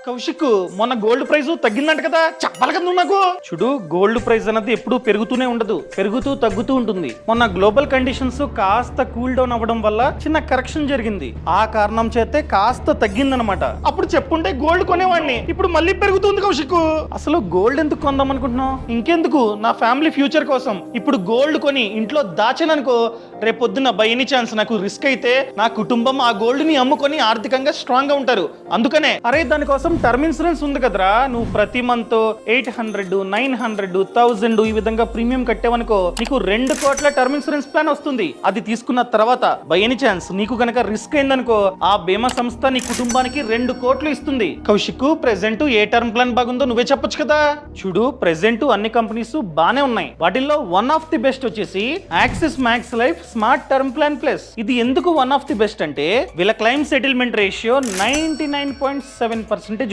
కౌశిక్ మొన్న gold price తగ్గిందంట కదా, చెప్పాలి కదా నువ్వు నాకు. చూడు, గోల్డ్ ప్రైస్ అన్నది ఎప్పుడూ పెరుగుతూనే ఉండదు, పెరుగుతూ తగ్గుతూ ఉంటుంది. మొన్న గ్లోబల్ కండిషన్స్ కాస్త కూల్ డౌన్ అవ్వడం వల్ల చిన్న కరెక్షన్ జరిగింది. ఆ కారణం చేతే కాస్త తగ్గిందనమాట. అప్పుడు చెప్పుంటే గోల్డ్ కొనేవాడిని, ఇప్పుడు మళ్ళీ పెరుగుతుంది కౌశిక్. అసలు గోల్డ్ ఎందుకు కొందాం అనుకుంటున్నావు? ఇంకెందుకు, నా ఫ్యామిలీ ఫ్యూచర్ కోసం. ఇప్పుడు గోల్డ్ కొని ఇంట్లో దాచాననుకో, రేపొద్దున బై ఎనీ ఛాన్స్ నాకు రిస్క్ అయితే నా కుటుంబం ఆ గోల్డ్ ని అమ్ముకొని ఆర్థికంగా స్ట్రాంగ్ గా ఉంటారు. అందుకనే అరే దానికోసం టర్మ్ ఇన్సూరెన్స్ ఉంది కదరా, నువ్వు ప్రతి మంత్ 800, 900, 1000 ఈ విధంగా ప్రీమియం కట్టావనుకో, నీకు 2 కోట్ల టర్మ్ ఇన్సూరెన్స్ ప్లాన్ వస్తుంది. అది తీసుకున్న తర్వాత బై ఎనీ ఛాన్స్ నీకు గనక రిస్క్ అయిందనుకో, ఆ బీమా సంస్థ నీ కుటుంబానికి 2 కోట్లు ఇస్తుంది. కౌశిక్, ప్రెసెంట్ ఏ టర్మ్ ప్లాన్ బాగుందో నువ్వే చెప్పొచ్చు కదా. చూడు, ప్రెసెంట్ అన్ని కంపెనీస్ బానే ఉన్నాయి. వాటిల్లో వన్ ఆఫ్ ది బెస్ట్ వచ్చేసి axis max life smart term plan plus. ఇది ఎందుకు వన్ ఆఫ్ ది బెస్ట్ అంటే వీళ్ళ క్లైమ్ సెటిల్మెంట్ రేషియో 99.7%